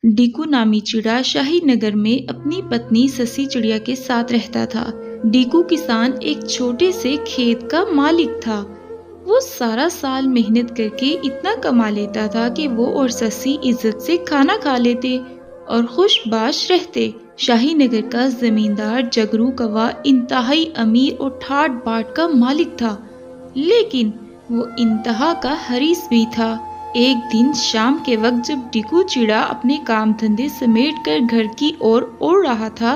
डीकू नामी चिड़ा शाही नगर में अपनी पत्नी ससी चिड़िया के साथ रहता था। डीकू किसान एक छोटे से खेत का मालिक था। वो सारा साल मेहनत करके इतना कमा लेता था कि वो और ससी इज्जत से खाना खा लेते और खुशबाश रहते। शाही नगर का जमींदार जगरू कौवा इंतहाई अमीर और ठाट बाट का मालिक था, लेकिन वो इंतहा का हरीस भी था। एक दिन शाम के वक्त जब डीकू चिड़ा अपने काम धंधे समेट कर घर की ओर उड़ रहा था,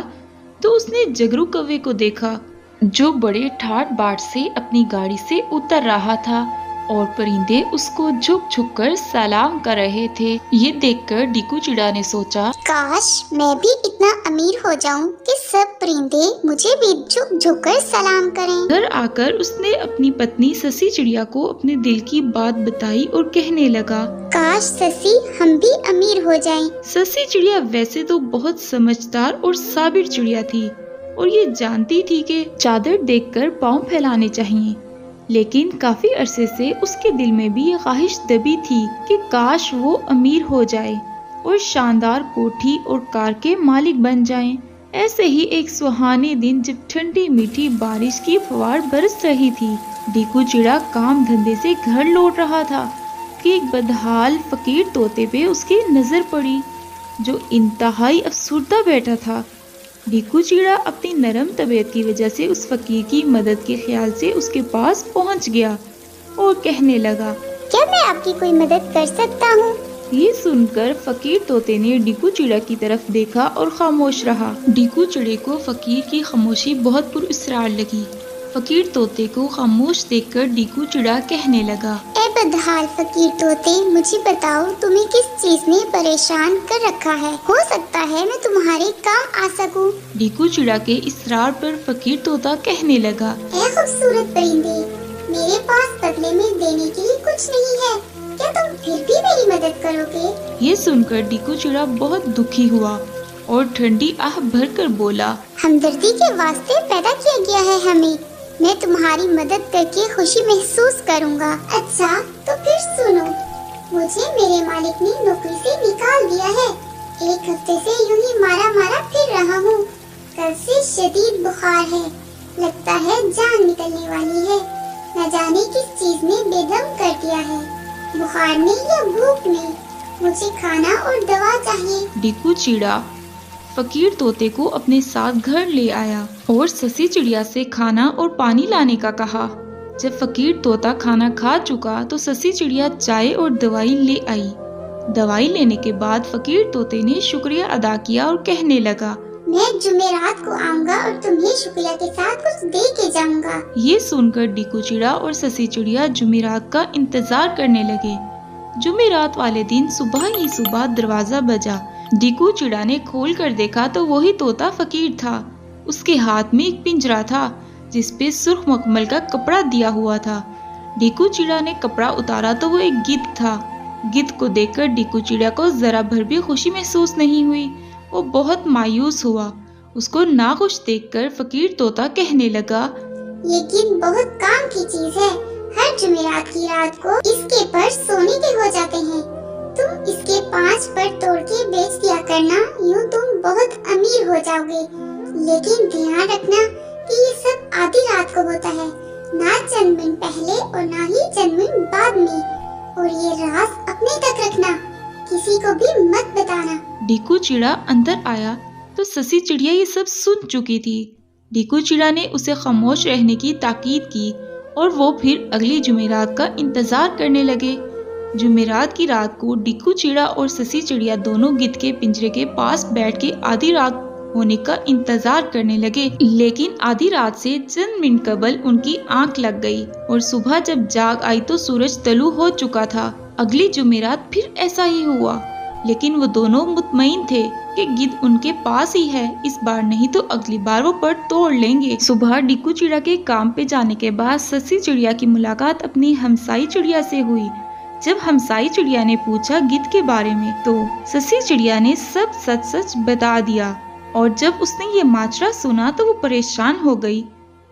तो उसने जगरू कौवे को देखा जो बड़े ठाट बाट से अपनी गाड़ी से उतर रहा था और परिंदे उसको झुक झुक कर सलाम कर रहे थे। ये देखकर डीकू चिड़ा ने सोचा, काश मैं भी इतना अमीर हो जाऊं कि सब परिंदे मुझे भी झुक झुक कर सलाम करें। घर आकर उसने अपनी पत्नी ससी चिड़िया को अपने दिल की बात बताई और कहने लगा, काश ससी हम भी अमीर हो जाएं। ससी चिड़िया वैसे तो बहुत समझदार और साबिर चिड़िया थी और ये जानती थी कि चादर देखकर पाँव फैलाने चाहिए, लेकिन काफी अरसे से उसके दिल में भी ये ख्वाहिश दबी थी कि काश वो अमीर हो जाए और शानदार कोठी और कार के मालिक बन जाएं। ऐसे ही एक सुहाने दिन जब ठंडी मीठी बारिश की फुहार बरस रही थी, डीकू चिड़ा काम धंधे से घर लौट रहा था कि एक बदहाल फकीर तोते पे उसकी नजर पड़ी जो इंतहाई अफसुर्दा बैठा था। डीकू चिड़ा अपनी नरम तबीयत की वजह से उस फकीर की मदद के ख्याल से उसके पास पहुंच गया और कहने लगा, क्या मैं आपकी कोई मदद कर सकता हूँ? ये सुनकर फकीर तोते ने डीकू चिड़ा की तरफ देखा और खामोश रहा। डीकू चिड़े को फकीर की खामोशी बहुत पुरअसरार लगी। फकीर तोते को खामोश देखकर डीकू चिड़ा कहने लगा, ए बदहाल फकीर तोते, मुझे बताओ तुम्हें किस चीज ने परेशान कर रखा है? हो सकता है मैं तुम्हारे काम आ सकूं। डीकू चिड़ा के इसरार पर फकीर तोता कहने लगा, ए खूबसूरत परिंदे, मेरे पास बदले में देने के लिए कुछ नहीं है, क्या तुम फिर भी मेरी मदद करोगे? ये सुनकर डीकू चिड़ा बहुत दुखी हुआ और ठंडी आह भरकर बोला, हमदर्दी के वास्ते पैदा किया गया है हमें, मैं तुम्हारी मदद करके खुशी महसूस करूंगा। अच्छा तो फिर सुनो, मुझे मेरे मालिक ने नौकरी से निकाल दिया है। एक हफ्ते से यूं ही मारा मारा फिर रहा हूँ। कल से शदीद बुखार है, लगता है जान निकलने वाली है। न जाने किस चीज ने बेदम कर दिया है, बुखार ने या भूख ने। मुझे खाना और दवा चाहिए। डीकू चिड़ा फकीर तोते को अपने साथ घर ले आया और ससी चिड़िया से खाना और पानी लाने का कहा। जब फकीर तोता खाना खा चुका तो ससी चिड़िया चाय और दवाई ले आई। दवाई लेने के बाद फकीर तोते ने शुक्रिया अदा किया और कहने लगा, मैं जुमेरात को आऊंगा और तुम्हें शुक्रिया के साथ कुछ दे के जाऊंगा। ये सुनकर डीकू चिड़ा और ससी चिड़िया जुमेरात का इंतजार करने लगे। जुमेरात वाले दिन सुबह ही सुबह दरवाजा बजा। डीकू चिड़ा ने खोल कर देखा तो वही तोता फकीर था। उसके हाथ में एक पिंजरा था जिस पे सुर्ख मखमल का कपड़ा दिया हुआ था। डीकू चिड़ा ने कपड़ा उतारा तो वो एक गिद्ध था। गिद्ध को देखकर डीकू चिड़ा को जरा भर भी खुशी महसूस नहीं हुई। वो बहुत मायूस हुआ। उसको नाखुश देखकर फकीर तोता कहने लगा, ये गिद्ध बहुत काम की चीज है, हर जुमेरात की रात को इसके पर सोने के हो जाते हैं। तुम इसके 5 पर तोड़ के बेच दिया करना, यूं तुम बहुत अमीर हो जाओगे। लेकिन ध्यान रखना कि ये सब आधी रात को होता है, ना चंद मिनट पहले और ना ही चंद मिनट बाद में। और ये राज अपने तक रखना, किसी को भी मत बताना। डीकू चिड़ा अंदर आया तो ससी चिड़िया ये सब सुन चुकी थी। डीकू चिड़ा ने उसे खामोश रहने की ताकीद की और वो फिर अगली जुमेरात का इंतजार करने लगे। जुमेरात की रात को डीकू चिड़ा और ससी चिड़िया दोनों गिद्ध के पिंजरे के पास बैठ के आधी रात होने का इंतजार करने लगे। लेकिन आधी रात से चंद मिनट कबल उनकी आंख लग गई और सुबह जब जाग आई तो सूरज तलू हो चुका था। अगली जुमेरात फिर ऐसा ही हुआ, लेकिन वो दोनों मुतमईन थे कि गिद्ध उनके पास ही है, इस बार नहीं तो अगली बार वो पर तोड़ लेंगे। सुबह डीकू चिड़ा के काम पे जाने के बाद ससी चिड़िया की मुलाकात अपनी हमसाई चिड़िया से हुई। जब हमसाई चिड़िया ने पूछा गिद्ध के बारे में तो ससी चिड़िया ने सब सच सच बता दिया। और जब उसने ये माजरा सुना तो वो परेशान हो गई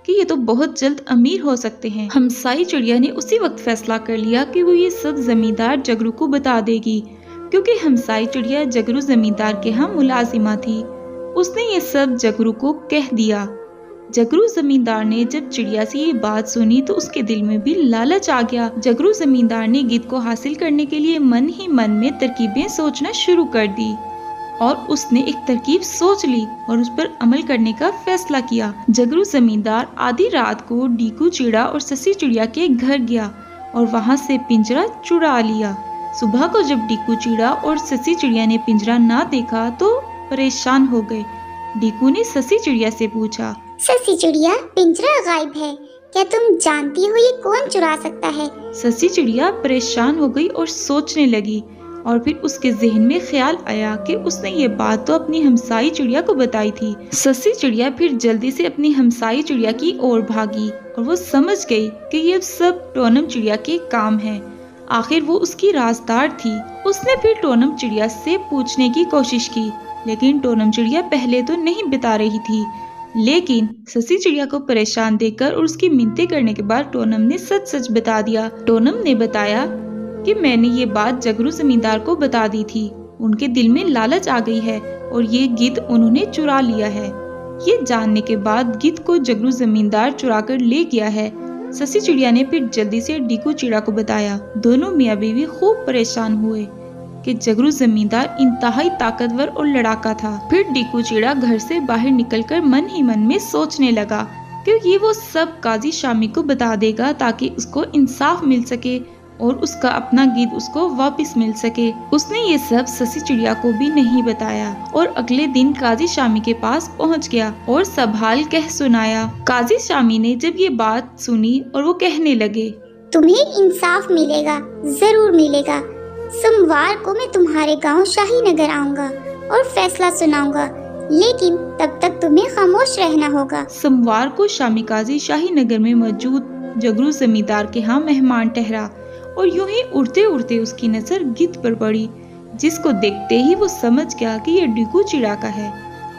कि ये तो बहुत जल्द अमीर हो सकते हैं। हमसाई चिड़िया ने उसी वक्त फैसला कर लिया कि वो ये सब जमींदार जगरू को बता देगी। क्योंकि हमसाई चिड़िया जगरू जमींदार के यहाँ मुलाजिमा थी। उसने ये सब जगरू को कह दिया। जगरू जमींदार ने जब चिड़िया से ये बात सुनी तो उसके दिल में भी लालच आ गया। जगरू जमींदार ने गिद्ध को हासिल करने के लिए मन ही मन में तरकीबें सोचना शुरू कर दी और उसने एक तरकीब सोच ली और उस पर अमल करने का फैसला किया। जगरू जमींदार आधी रात को डीकू चिड़ा और ससी चिड़िया के घर गया और वहाँ से पिंजरा चुरा लिया। सुबह को जब डीकू चिड़ा और ससी चिड़िया ने पिंजरा ना देखा तो परेशान हो गए। डीकू ने ससी चिड़िया से पूछा, ससी चिड़िया, पिंजरा गायब है, क्या तुम जानती हो ये कौन चुरा सकता है? ससी चिड़िया परेशान हो गई और सोचने लगी और फिर उसके जहन में ख्याल आया कि उसने ये बात तो अपनी हमसाई चिड़िया को बताई थी। ससी चिड़िया फिर जल्दी से अपनी हमसाई चिड़िया की ओर भागी और वो समझ गई कि ये सब टोनम चिड़िया के काम है। आखिर वो उसकी राजदार थी। उसने फिर टोनम चिड़िया से पूछने की कोशिश की, लेकिन टोनम चिड़िया पहले तो नहीं बता रही थी। लेकिन ससी चिड़िया को परेशान देखकर और उसकी मिन्नतें करने के बाद टोनम ने सच सच बता दिया। टोनम ने बताया कि मैंने ये बात जगरू जमींदार को बता दी थी। उनके दिल में लालच आ गई है और ये गिद्ध उन्होंने चुरा लिया है। ये जानने के बाद गिद्ध को जगरू जमींदार चुरा कर ले गया है। ससी चिड़िया ने फिर जल्दी से डीकू चिड़ा को बताया। दोनों मियाँ बीवी खूब परेशान हुए कि जगरू जमींदार इंतहाई ताकतवर और लड़ाका था। फिर डीकू चिड़ा घर से बाहर निकलकर मन ही मन में सोचने लगा कि ये वो सब काजी शामी को बता देगा ताकि उसको इंसाफ मिल सके और उसका अपना गिद्ध उसको वापस मिल सके। उसने ये सब ससी चिड़िया को भी नहीं बताया और अगले दिन काजी शामी के पास पहुंच गया और सब हाल कह सुनाया। काजी शामी ने जब ये बात सुनी और वो कहने लगे, तुम्हें इंसाफ मिलेगा, जरूर मिलेगा। सोमवार को मैं तुम्हारे गांव शाही नगर आऊंगा और फैसला सुनाऊंगा, लेकिन तब तक तुम्हें खामोश रहना होगा। सोमवार को शामी काजी शाही नगर में मौजूद जगरू जमींदार के यहाँ मेहमान ठहरा और यूं ही उड़ते उड़ते उसकी नजर गिद्ध पर पड़ी, जिसको देखते ही वो समझ गया कि ये डीकू चिड़ा का है।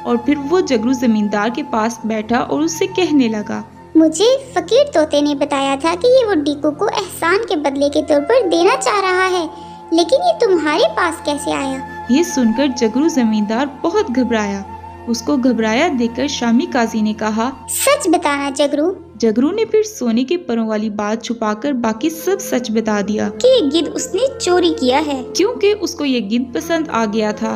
और फिर वो जगरू जमींदार के पास बैठा और उससे कहने लगा, मुझे फकीर तोते ने बताया था कि ये वो डीकू को एहसान के बदले के तौर पर देना चाह रहा है, लेकिन ये तुम्हारे पास कैसे आया? ये सुनकर जगरू जमींदार बहुत घबराया। उसको घबराया देखकर शामी काजी ने कहा, सच बताना जगरू। जगरू ने फिर सोने के परों वाली बात छुपाकर बाकी सब सच बता दिया कि ये गिद्ध उसने चोरी किया है, क्योंकि उसको ये गिद्ध पसंद आ गया था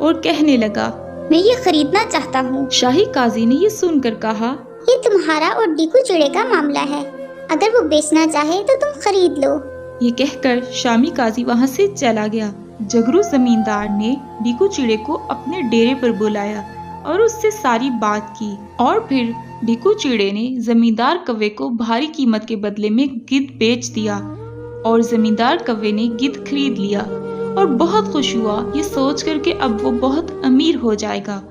और कहने लगा, मैं ये खरीदना चाहता हूँ। शाही काजी ने ये सुनकर कहा, ये तुम्हारा और डीकू चिड़े का मामला है, अगर वो बेचना चाहे तो तुम खरीद लो। ये कहकर शामी काजी वहाँ से चला गया। जगरू जमींदार ने डीकू चिड़े को अपने डेरे पर बुलाया और उससे सारी बात की और फिर डीकू चिड़े ने जमींदार कव्वे को भारी कीमत के बदले में गिद्ध बेच दिया और जमींदार कव्वे ने गिद्ध खरीद लिया और बहुत खुश हुआ ये सोच कर के अब वो बहुत अमीर हो जाएगा।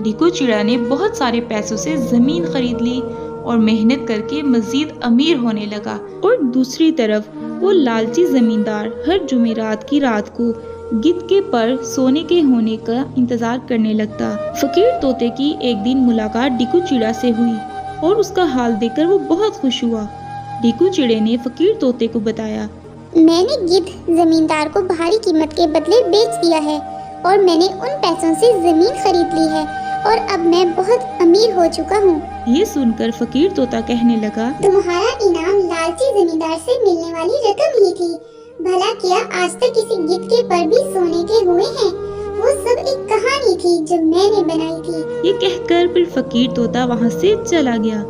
डीकू चिड़ा ने बहुत सारे पैसों से जमीन खरीद ली और मेहनत करके मजीद अमीर होने लगा। और दूसरी तरफ वो लालची जमींदार हर जुमेरात की रात को गिद्ध के पर सोने के होने का इंतजार करने लगता। फकीर तोते की एक दिन मुलाकात डीकू चिड़ा से हुई और उसका हाल देखकर वो बहुत खुश हुआ। डीकू चिड़े ने फकीर तोते को बताया, मैंने गिद्ध जमींदार को भारी कीमत के बदले बेच दिया है और मैंने उन पैसों से जमीन खरीद ली है और अब मैं बहुत अमीर हो चुका हूँ। ये सुनकर फकीर तोता कहने लगा, तुम्हारा इनाम लालची जमींदार से मिलने वाली रकम ही थी। भला क्या आज तक किसी गिद्ध के पर भी सोने के हुए हैं? वो सब एक कहानी थी जो मैंने बनाई थी। ये कहकर फिर फकीर तोता वहाँ से चला गया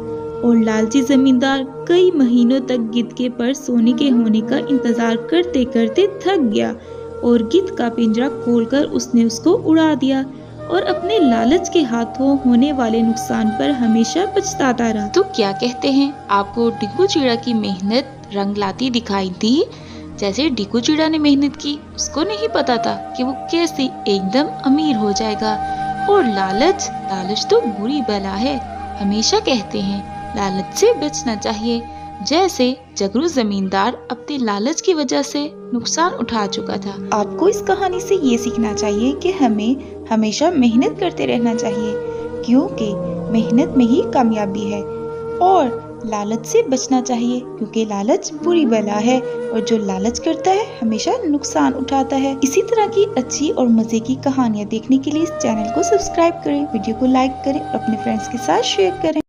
और लालची जमींदार कई महीनों तक गिद्ध के पर सोने के होने का इंतजार करते करते थक गया और गिद्ध का पिंजरा खोलकर उसने उसको उड़ा दिया और अपने लालच के हाथों होने वाले नुकसान पर हमेशा पछताता रहा। तो क्या कहते हैं, आपको डीकू चिड़ा की मेहनत रंग लाती दिखाई दी? जैसे डीकू चिड़ा ने मेहनत की, उसको नहीं पता था कि वो कैसे एकदम अमीर हो जाएगा। और लालच तो बुरी बला है। हमेशा कहते हैं लालच से बचना चाहिए। जैसे जगरू जमींदार अपने लालच की वजह से नुकसान उठा चुका था। आपको इस कहानी से ये सीखना चाहिए कि हमें हमेशा मेहनत करते रहना चाहिए, क्योंकि मेहनत में ही कामयाबी है। और लालच से बचना चाहिए, क्योंकि लालच बुरी बला है और जो लालच करता है हमेशा नुकसान उठाता है। इसी तरह की अच्छी और मजे की कहानियाँ देखने के लिए इस चैनल को सब्सक्राइब करें, वीडियो को लाइक करें और अपने फ्रेंड्स के साथ शेयर करें।